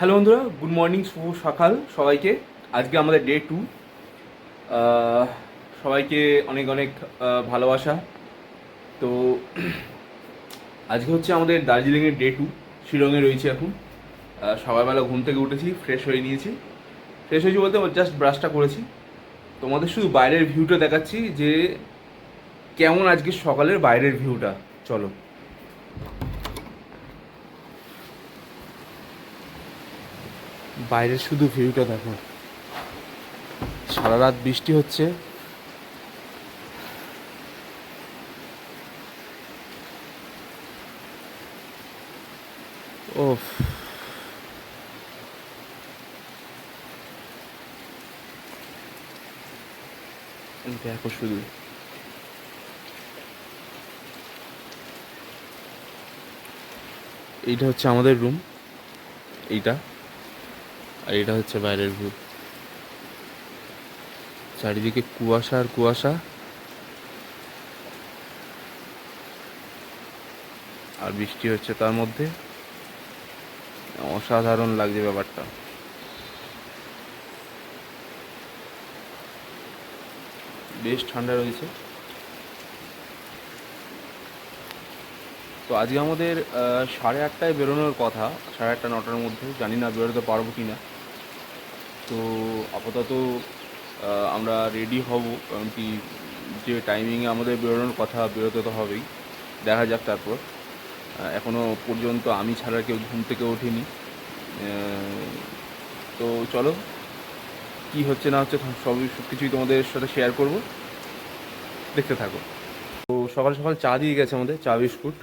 Hello বন্ধুরা, good morning, শুভ সকাল সবাইকে। আজকে আমাদের ডে 2। সবাইকে অনেক অনেক ভালোবাসা। তো আজকে হচ্ছে আমাদের দার্জিলিংয়ের ডে 2। শিলংয়ে রয়েছে এখন। সকালবেলা ঘুম থেকে উঠেছি, ফ্রেশ হয়ে নিয়েছি। ফ্রেশ হয়েছি বলতে জাস্ট ব্রাশটা করেছি। তোমাদের শুধু বাইরের ভিউটা দেখাচ্ছি যে কেমন আজকে সকালের বাইরের ভিউটা। চলো, বাইরের শুধু ভিউটা দেখো। সারা রাত বৃষ্টি হচ্ছে। ওফ, দেখো শুধু। এইটা হচ্ছে আমাদের রুম, এইটা। আর এটা হচ্ছে বাইরের ভিউ। চারিদিকে কুয়াশা আর কুয়াশা, আর বৃষ্টি হচ্ছে তার মধ্যে। অসাধারণ লাগছে ব্যাপারটা। বেশ ঠান্ডা রয়েছে। তো আজকে আমাদের 8:30টায় বেরোনোর কথা, 8:30 9টার মধ্যে। জানি না বেরোতে পারবো কি না। তো আপাতত আমরা রেডি হব, কারণ কি যে টাইমিংয়ে আমাদের বেরোনোর কথা, বেরোতে তো হবেই। দেখা যাক তারপর। এখনও পর্যন্ত আমি ছাড়া কেউ ঘুম থেকে ওঠেনি। তো চলো, কী হচ্ছে না হচ্ছে সব কিছুই তোমাদের সাথে শেয়ার করব, দেখতে থাকো। তো সকাল সকাল চা দিয়ে গেছে আমাদের, চা বিস্কুট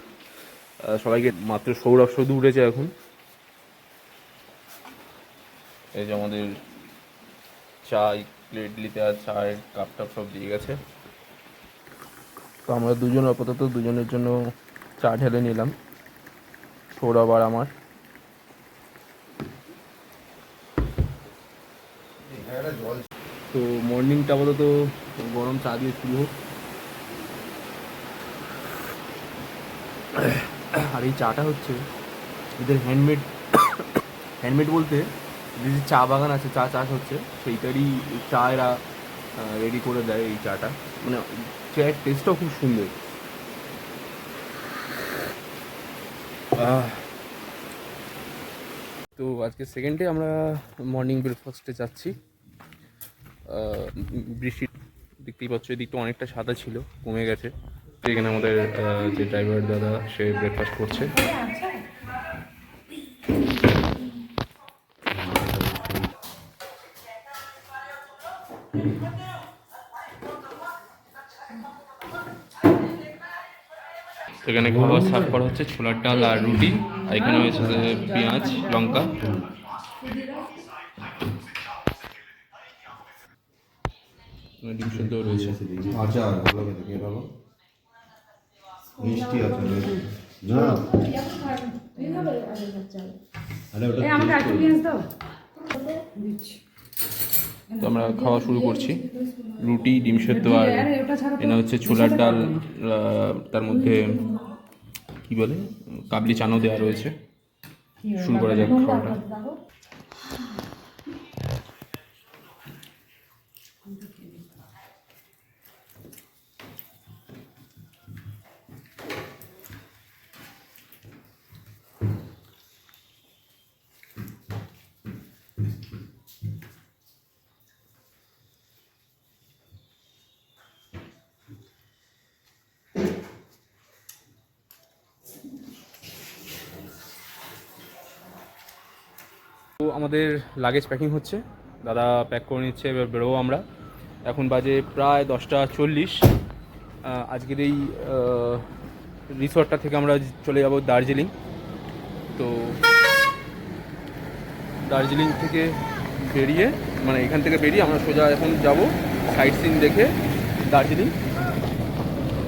সবাইকে। মাত্র সৌরভ শুধু উঠেছে এখন। এই যে আমাদের চা প্লেট দিতে, আর চায়ের কাপ টাপ সব দিয়ে গেছে। তো আমরা দুজন আপাতত দুজনের জন্য চা ঢেলে নিলাম, সৌরভ আর আমার। তো মর্নিংটা আপাতত গরম চা দিয়ে শুরু হোক। আর এই চাটা হচ্ছে এদের হ্যান্ডমেড। হ্যান্ডমেড বলতে যে যে চা বাগান আছে, চা চাষ হচ্ছে, সেইটারই চা এরা রেডি করে দেয় এই চাটা। মানে চায়ের টেস্টটাও খুব সুন্দর। তো আজকে সেকেন্ডে আমরা মর্নিং ব্রেকফাস্টে যাচ্ছি। বৃষ্টি দেখতেই পাচ্ছ, এদিকটা অনেকটা সাদা ছিল, কমে গেছে। এখানে আমাদের যে ড্রাইভার দাদা, সে ব্রেকফাস্ট করছে। এখানে খাবার সার্ভ করা হচ্ছে, ছোলার ডাল আর রুটি। আর এখানে রয়েছে পেঁয়াজ, লঙ্কা। ডিম সেদ্ধ রয়েছে। আচ্ছা, ভালো খেতে কে ভালো মিষ্টি আছে না? তো আমরা খাওয়া শুরু করছি। রুটি, ডিম সেদ্ধ, আর এনে হচ্ছে ছোলার ডাল। তার মধ্যে কি বলে, কাবলি চানাও দেওয়া রয়েছে। শুরু করা যাক খাওয়াটা। তো আমাদের লাগেজ প্যাকিং হচ্ছে, দাদা প্যাক করে নিচ্ছে। এবার বেরোবো আমরা। এখন বাজে প্রায় 10টা 40। আজকের এই রিসর্টটা থেকে আমরা চলে যাব দার্জিলিং। তো দার্জিলিং থেকে বেরিয়ে, মানে এখান থেকে বেরিয়ে আমরা সোজা এখন যাব সাইট সিন দেখে দার্জিলিং।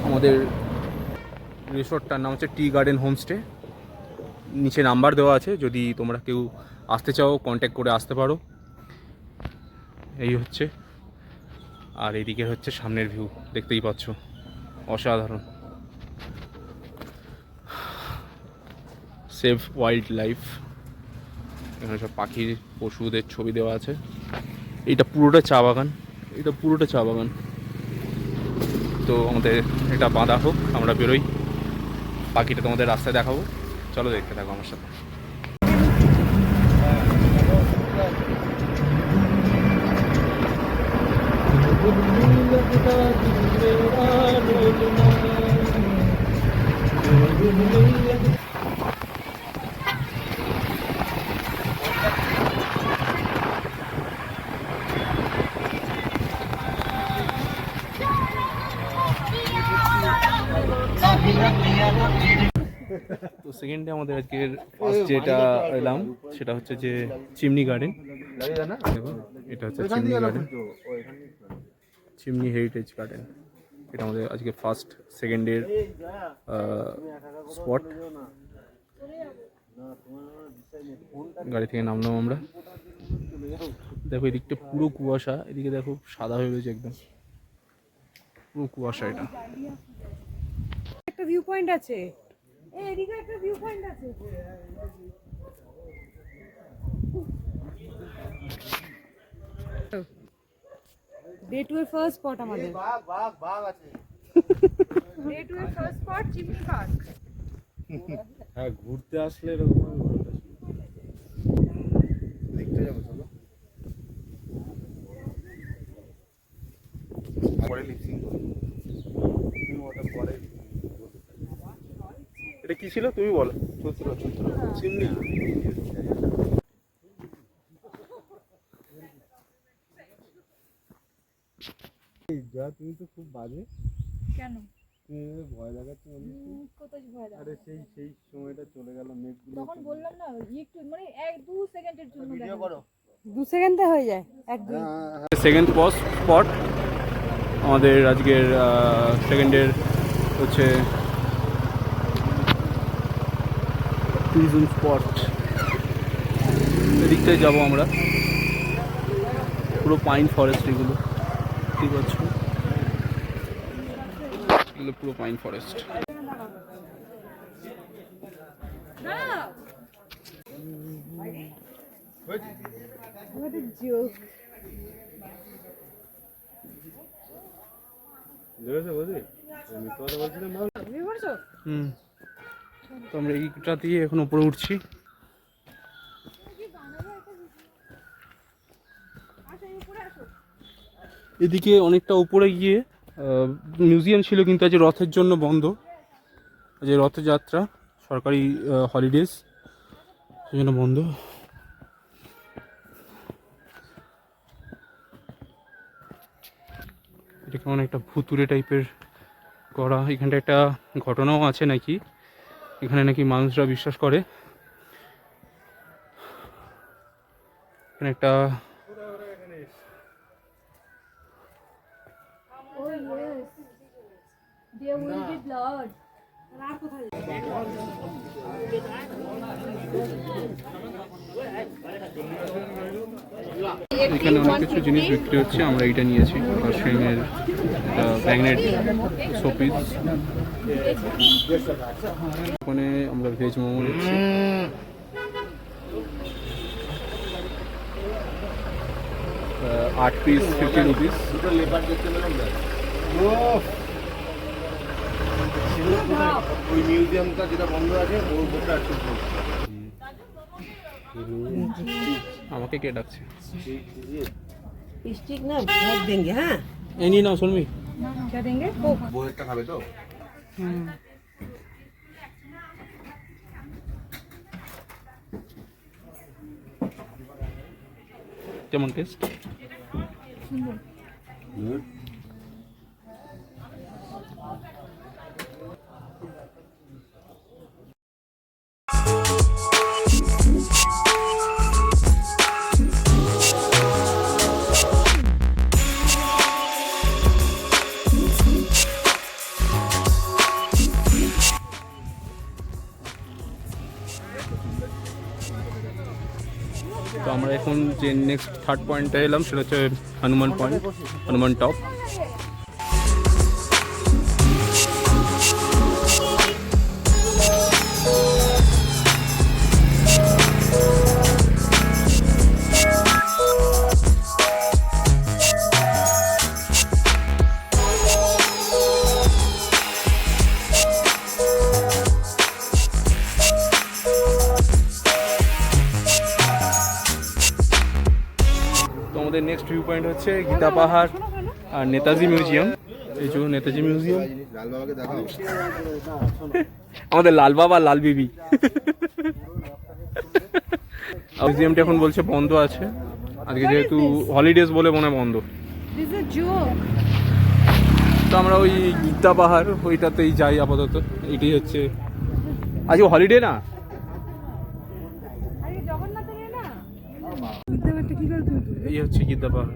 আমাদের রিসর্টটার নাম হচ্ছে টি গার্ডেন হোমস্টে। নিচে নাম্বার দেওয়া আছে, যদি তোমরা কেউ আসতে চাও কন্ট্যাক্ট করে আসতে পারো। এই হচ্ছে, আর এইদিকে হচ্ছে সামনের ভিউ, দেখতেই পাচ্ছ, অসাধারণ। Save wild life. এখানে সব পাখির পশুদের ছবি দেওয়া আছে। এইটা পুরোটা চা বাগান, এটা পুরোটা চা বাগান। তো আমাদের এটা বাঁধা হোক, আমরা বেরোই, পাখিটা তোমাদের রাস্তায় দেখাবো। চলো দেখতে থাকো আমার সাথে। তো সেকেন্ডে আমাদের আজকের ফার্স্ট যেটা এলাম সেটা হচ্ছে যে চিমনি গার্ডেন। দেখো এটা হচ্ছে chimney garden, chimney heritage garden. এটা আমাদের আজকে ফার্স্ট সেকেন্ডের স্পট। গাড়ি থেকে নামলাম আমরা। দেখো এদিকটা পুরো কুয়াশা, এদিকে দেখো সাদা হয়ে রয়েছে একদম, পুরো কুয়াশা। এটা একটা ভিউ পয়েন্ট আছে, এদিকে একটা ভিউ পয়েন্ট আছে। ডে 2 এর ফার্স্ট স্পট আমাদের। বাঘ আছে। ডে 2 এর ফার্স্ট স্পট চিমনি পার্ক। হ্যাঁ, ঘুরতে আসলে এরকম দেখতে যাবো। চলো পরে লিখছি। এটা কি ছিল তুমি বলো? চিমনি। তুমি তো খুব বাজে। কেন? তুমি ভয় লাগাচ্ছ কোথায় ভয় লাগে? আরে সেই সময়টা চলে গেল, মেঘগুলো। তখন বললাম না একটু মানে 1-2 সেকেন্ডের জন্য ভিডিও করো। 2 সেকেন্ডে হয়ে যায়, 1-2। সেকেন্ড স্পট আমাদের আজকের সেকেন্ডের হচ্ছে ট্যুরিজম স্পট। এদিকটায় যাবো আমরা, পুরো পাইন ফরেস্ট এগুলো, ঠিক আছে, এগুলো পুরো pine forest. What a joke. তো আমরা এইটা দিয়ে এখন উপরে উঠছি। এদিকে অনেকটা উপরে গিয়ে মিউজিয়াম ছিল, কিন্তু আজ রথের জন্য বন্ধ। আজ রথযাত্রা, সরকারি হলিডেজ, সেই জন্য বন্ধ। এটা কেমন একটা ভুতুরে টাইপের করা। এখানটা একটা ঘটনাও আছে নাকি, এখানে নাকি মানুষরা বিশ্বাস করে এখানে একটা Oh yes. There will be blood. এখানে অনেক কিছু জিনিস বিক্রি হচ্ছে, আমরা এইটা নিয়েছি, মাশরুমের ম্যাগনেট শোপিস। ওখানে আমরা ভেজ মোমো নিচ্ছি। আট পিস 50 রুপিস। ওই মিউজিয়ামটা যেটা বন্ধ আছে ওর ভেতরে আছে। আমাকে কে ডাকছে? स्टिक ना बहुत देंगे। हाँ এই নিয়ে নাও শুনবি। क्या देंगे? कोक। বউয়েরটা খাবে তো? কেমন টেস্ট? তো আমরা এখন যে নেক্সট থার্ড পয়েন্টে এলাম সেটা হচ্ছে হনুমান পয়েন্ট, হনুমান টপ। আমাদের নেক্সট ভিউ পয়েন্ট হচ্ছে গীতা পাহাড় আর নেতাজি মিউজিয়াম। এই যে নেতাজি মিউজিয়াম, লালবাবাকে দেখাও। আমাদের লাল বাবা লাল বিবি। মিউজিয়ামটা এখন বলছে বন্ধ আছে আজকে, যেহেতু হলিডেজ বলে মনে হয় বন্ধ। This is a joke. তো আমরা ওই গীতা পাহাড় ওইটাতেই যাই আপাতত। এটাই হচ্ছে আজকে হলিডে না, আরে জগন্নাথের না বিদ্যাবারটা কি করে তুমি এই হচ্ছে গীতা পাহাড়।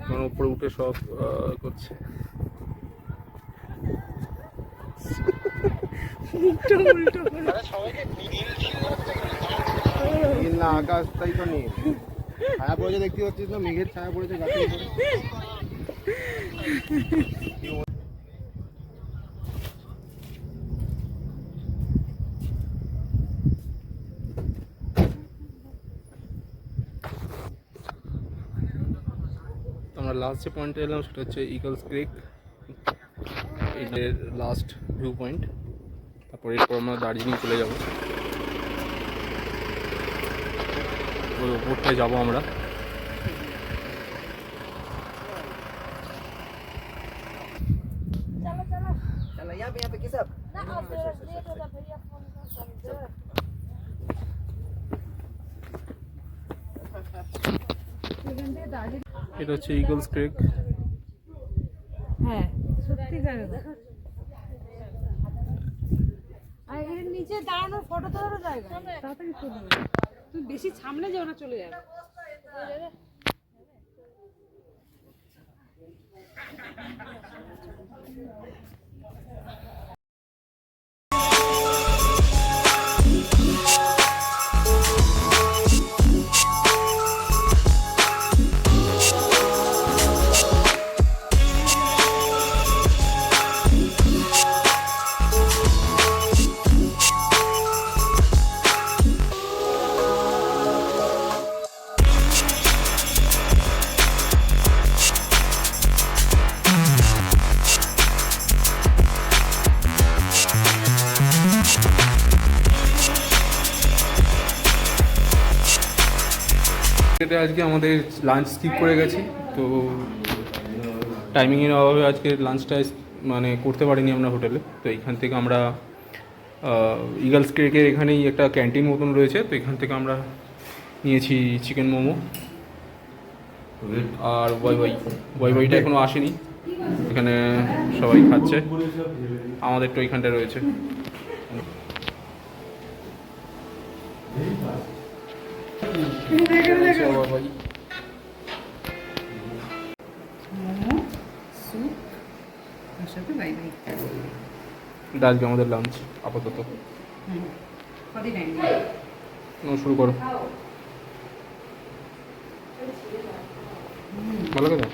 এখন উপরে উঠে সব করছে। নীল না আকাশটাই তো নীল। ছায়া পড়েছে দেখতে পাচ্ছিস না, মেঘের ছায়া পড়েছে গাছের উপরে। আমরা লাস্ট যে পয়েন্টে এলাম সেটা হচ্ছে ইগলস ক্রিক, এটার লাস্ট ভিউ পয়েন্ট। তারপর এরপর আমরা দার্জিলিং চলে যাব, ওই ওপরটায় যাবো আমরা। এটা হচ্ছে ইগলস ক্রিক। হ্যাঁ সত্যি জানো। আর এর নিচে দাঁড়ানোর ফটো তোলারও জায়গা নেই। তাড়াতাড়ি চলে যাবে, তুমি বেশি সামনে যাও না, চলে যাবে। এটা আজকে আমাদের লাঞ্চ স্কিপ করে গেছি, তো টাইমিংয়ের অভাবে আজকে লাঞ্চটা মানে করতে পারিনি আমরা হোটেলে। তো এইখান থেকে আমরা ইগলস ক্রিকের এখানেই একটা ক্যান্টিন মতন রয়েছে, তো এখান থেকে আমরা নিয়েছি চিকেন মোমো আর ওয়াইটা এখনও আসেনি, এখানে সবাই খাচ্ছে, আমাদের তো এইখানটা রয়েছে। আজকে আমাদের লাঞ্চ আপাতত। শুরু করো, ভালো কথা।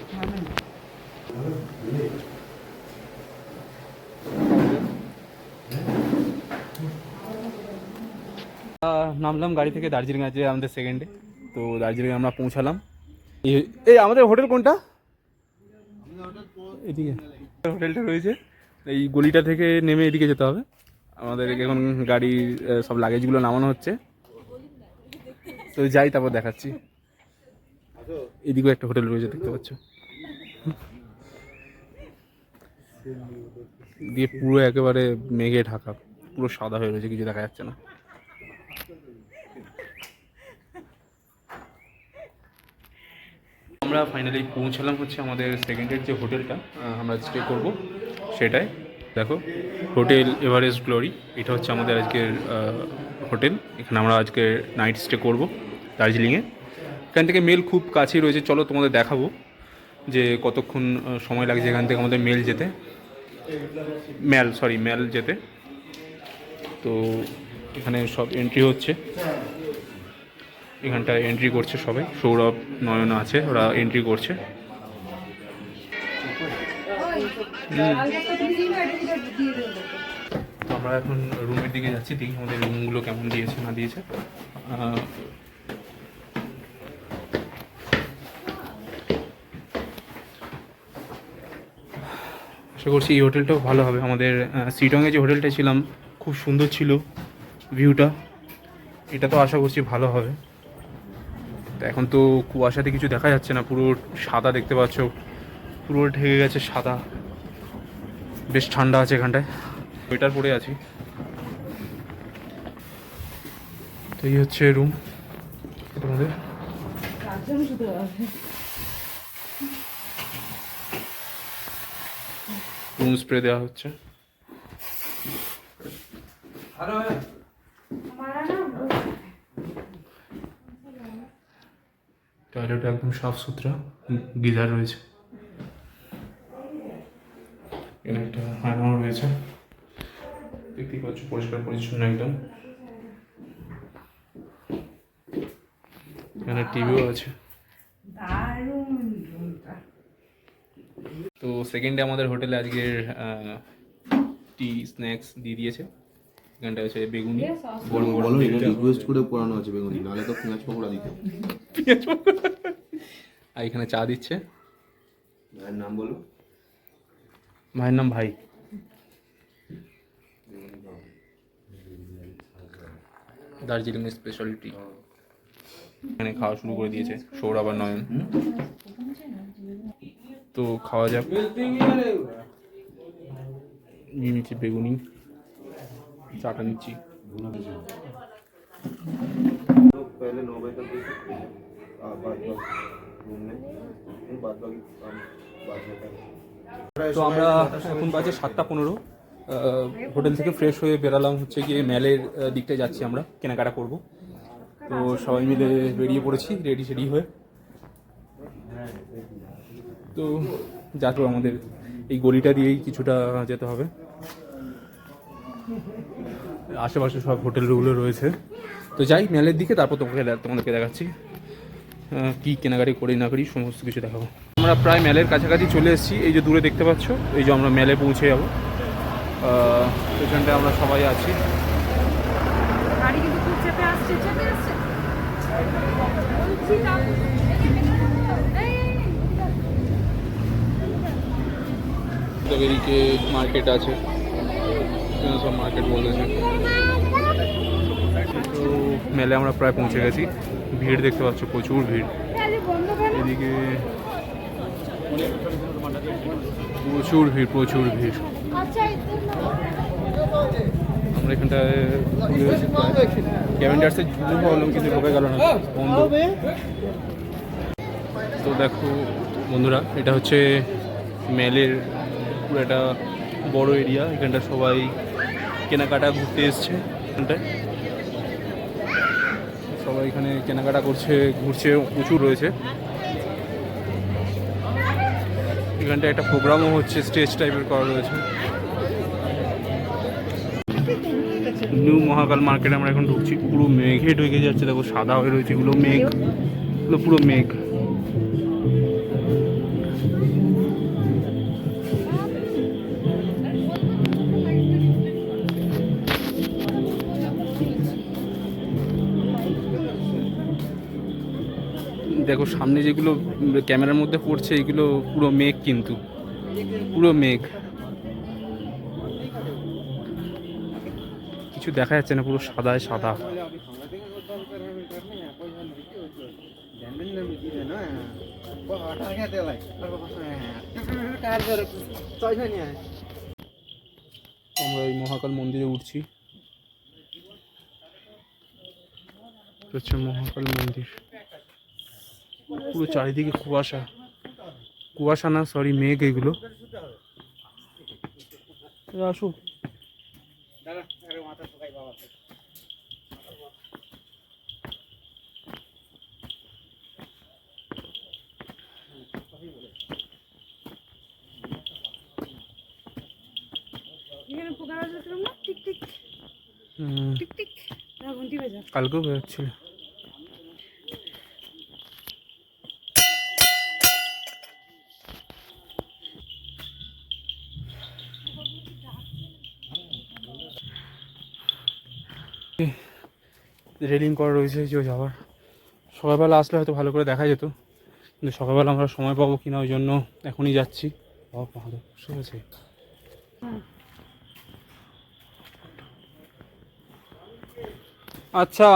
নামলাম গাড়ি থেকে দার্জিলিং আছে আমাদের সেকেন্ডে, তো দার্জিলিং আমরা পৌঁছালাম। এই আমাদের হোটেল কোনটা? এদিকে হোটেলটা রয়েছে, এই গলিটা থেকে নেমে এদিকে যেতে হবে আমাদের। এখন গাড়ির সব লাগেজগুলো নামানো হচ্ছে, তো যাই তারপর দেখাচ্ছি। এদিকেও একটা হোটেল রয়েছে দেখতে পাচ্ছ, দিয়ে পুরো একেবারে মেঘে ঢাকা, পুরো সাদা হয়ে রয়েছে, কিছু দেখা যাচ্ছে না। আমরা ফাইনালি পৌঁছালাম হচ্ছে আমাদের সেকেন্ডের যে হোটেলটা আমরা স্টে করব সেটাই। দেখো, হোটেল এভারেস্ট গ্লোরি, এটা হচ্ছে আমাদের আজকের হোটেল। এখানে আমরা আজকে নাইট স্টে করব দার্জিলিংয়ে। এখান থেকে মেল খুব কাছেই রয়েছে, চলো তোমাদের দেখাবো যে কতক্ষণ সময় লাগছে এখান থেকে আমাদের ম্যাল যেতে। তো এখানে সব এন্ট্রি হচ্ছে, এখানটায় এন্ট্রি করছে সবাই। সৌরভ, নয়ন আছে, ওরা এন্ট্রি করছে। তো আমরা এখন রুমের দিকে যাচ্ছি, দেখি আমাদের রুমগুলো কেমন দিয়েছে না দিয়েছে। আশা করছি এই হোটেলটাও ভালো হবে। আমাদের সিটংয়ে যে হোটেলটা ছিলাম খুব সুন্দর ছিল ভিউটা, এটা তো আশা করছি ভালো হবে। এখন তো কুয়াশাতে কিছু দেখা যাচ্ছে না, পুরো সাদা দেখতে পাচ্ছ, পুরো ঢেকে গেছে সাদা। বেশ ঠান্ডা আছে এখানটায়, সোয়েটার পরে আছি। তো এই হচ্ছে রুম তোমাদের। রুম স্প্রে দেওয়া হচ্ছে। টয়লেট একদম সাফ সুতরা, গিজার রয়েছে, এখানে একটা আয়নাও রয়েছে, দেখতেই পাচ্ছ পরিষ্কার পরিচ্ছন্ন একদম। এখানে টিভিও আছে। তো সেকেন্ডে আমাদের হোটেলে আজকের টি স্ন্যাক্স দিয়ে দিয়েছে। এখানটা হচ্ছে বেগুনি, বলো বলো, রিকোয়েস্ট করে পড়ানো আছে বেগুনি, নাহলে তো পেঁয়াজ পকোড়া দিত। আর এখানে চা দিচ্ছে। ভাইয়ের নাম বলো। ভাইয়ের নাম ভাই। দার্জিলিং স্পেশালিটি। এখানে খাওয়া শুরু করে দিয়েছে সৌরভ আর নয়ন। তো খাওয়া যাক। নিয়ে নিচ্ছি বেগুনি, চাটা নিচ্ছি। पहले 9 बजे तक बाद घूमने बाद बाकी काम बाद में करें। তো আমরা এখন বাজে 7:15। হোটেল থেকে ফ্রেশ হয়ে বেরালাম হচ্ছে গিয়ে ম্যালের দিকটায় যাচ্ছি আমরা, কেনাকাটা করব। তো সবাই মিলে বেরিয়ে পড়েছি রেডি সেডি হয়ে। তো যাবো আমাদের এই গলিটা দিয়েই কিছুটা যেতে হবে। আশেপাশে সব হোটেলগুলো রয়েছে। তো যাই ম্যালের দিকে, তারপর তোমাদেরকে দেখাচ্ছি কি কেনাকাটি করি না করি, সমস্ত কিছু দেখাবো। আমরা প্রায় ম্যালের কাছাকাছি চলে এসেছি। এই যে দূরে দেখতে পাচ্ছ, এই যে আমরা ম্যালে পৌঁছে যাবো। পেছনটায় আমরা সবাই আছি। গাড়ি কিন্তু খুব চেপে আসছে, চেপে আসছে। এদিকে মার্কেট আছে, সব মার্কেট বলেছে। তো মেলে আমরা প্রায় পৌঁছে গেছি। ভিড় দেখতে পাচ্ছ, প্রচুর ভিড়। এদিকে প্রচুর ভিড়, প্রচুর ভিড়। আমরা এখানটায় ক্যাভেন্ডার্সে জুতো ভাবলাম, কিন্তু ঢোকা গেল না, বন্ধ। তো দেখো বন্ধুরা, এটা হচ্ছে মেলের পুরো একটা বড় এরিয়া। এখানটা সবাই কেনাকাটা ঘুরতে এসছে। এখানটায় সবাই এখানে কেনাকাটা করছে, ঘুরছে, প্রচুর রয়েছে। এখানটায় একটা প্রোগ্রামও হচ্ছে, স্টেজ টাইপের করা রয়েছে। নিউ মহাকাল মার্কেটে আমরা এখন ঢুকছি। পুরো মেঘে ঢুকে যাচ্ছে, দেখো সাদা হয়ে রয়েছে এগুলো, মেঘ, এগুলো পুরো মেঘ। দেখো সামনে যেগুলো ক্যামেরার মধ্যে পড়ছে, এগুলো পুরো মেঘ, কিন্তু পুরো মেঘ, কিছু দেখা যাচ্ছে না, পুরো সাদায় সাদা। আমরা এই মহাকাল মন্দিরে উঠছি। হচ্ছে মহাকাল মন্দির। পুরো চারিদিকে কুয়াশা, কুয়াশা না সরি মেঘ এগুলো। আসো, এখানে পোকা বাজাচ্ছিলাম না, টিক টিক টিক টিক, ঘন্টি বাজা। কালকেও বেরোচ্ছিল। রেলিং করা রয়েছে যে যাওয়ার। সকালবেলা আসলে হয়তো ভালো করে দেখা যেত, কিন্তু সকালবেলা আমরা সময় পাবো কিনা, ওই জন্য এখনই যাচ্ছি। ভালো আছে। আচ্ছা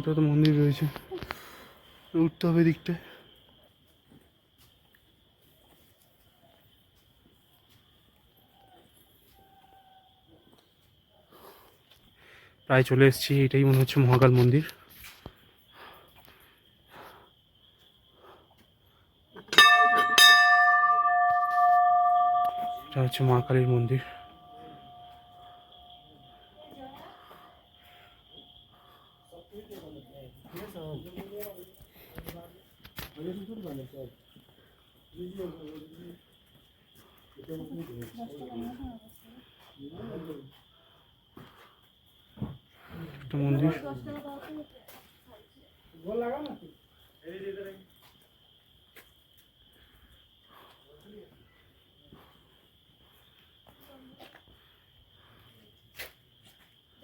ওটা তো মন্দির রয়েছে, উঠতে হবে দিকটায়। প্রায় চলে এসেছি, এটাই মনে হচ্ছে মহাকাল মন্দির। এটা হচ্ছে মা কালীর মন্দির। একটা মন্দির।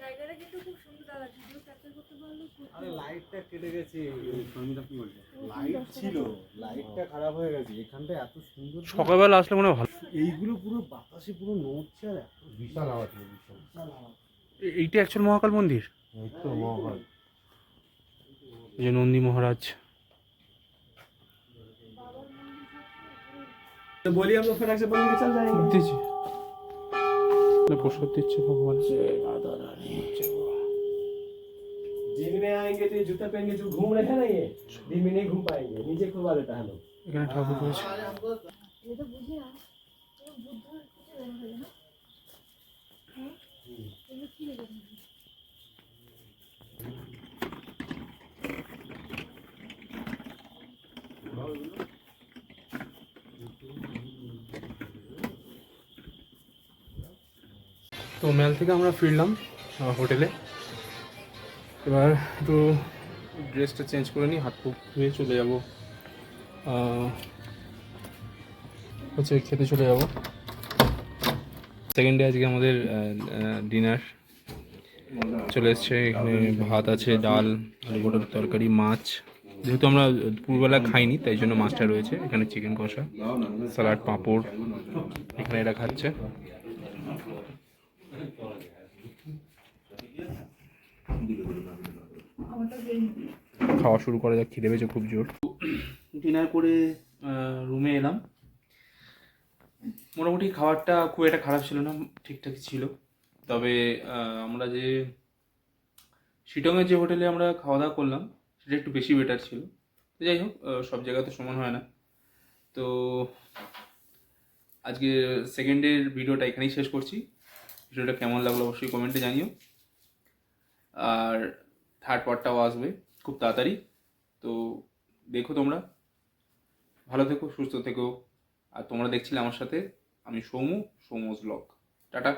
জায়গাটা কিন্তু খুব সুন্দর দাদা, ভিডিও ক্যাপচার করতে পারলে খুব আরে লাইটটা কেটে গেছে, লাইট ছিল, লাইটটা খারাপ হয়ে গেছে। এখানটা এত সুন্দর, সকালবেলা আসলে মনে হয় ভালো। এইগুলো পুরো বাতাসে পুরো নড়ছে আর এত বিশাল আওয়াজ ছিল, বিশাল। এইটা অ্যাকচুয়াল মহাকাল মন্দির। এই তো মহাকাল। এই যে নন্দী মহারাজ। तो बोलिए हम लोग फटाक से बन के चल जाएंगे। দিচ্ছে না, প্রসাদ দিচ্ছে ভগবান। दिन में आएंगे तो ये जूता पहन के जो घूम रहे हैं ना, ये दिन में नहीं घूम पाएंगे, नीचे खुलवा देता है लोग। এখানে ঠাকুর রয়েছে। এটা বুঝি না, বুদ্ধ কিছু জানা যায় না। হ্যাঁ, এগুলো কি লেগে? তো মেল থেকে আমরা ফিরলাম হোটেলে। এবার একটু ড্রেসটা চেঞ্জ করে নিই, হাত মুখ ধুয়ে চলে যাব হচ্ছে খেতে চলে যাব। সেকেন্ড ডে আজকে আমাদের ডিনার চলে এসছে। এখানে ভাত আছে, ডাল, আলু গোটার তরকারি, মাছ। যেহেতু আমরা দুপুরবেলা খাইনি তাই জন্য মাছটা রয়েছে। এখানে চিকেন কষা, স্যালাড, পাঁপড়। এখানে এরা খাচ্ছে। খাওয়া শুরু করা যাক, খিদে পেয়েছে খুব জোর। ডিনার করে রুমে এলাম। মোটামুটি খাবারটা খুব একটা খারাপ ছিল না, ঠিকঠাক ছিল। তবে আমরা যে শিটংয়ের যে হোটেলে আমরা খাওয়া দাওয়া করলাম সেটা একটু বেশি বেটার ছিল। তো যাই হোক, সব জায়গায় তো সমান হয় না। তো আজকে সেকেন্ড ডের ভিডিওটা এখানেই শেষ করছি। ভিডিওটা কেমন লাগলো অবশ্যই কমেন্টে জানিও। আর থার্ড পার্টটাও আসবে খুব তাড়াতাড়ি। তো দেখো তোমরা, ভালো থেকো, সুস্থ থেকো। আর তোমরা দেখছিলে আমার সাথে আমি সৌমুস ব্লগ। টাটা।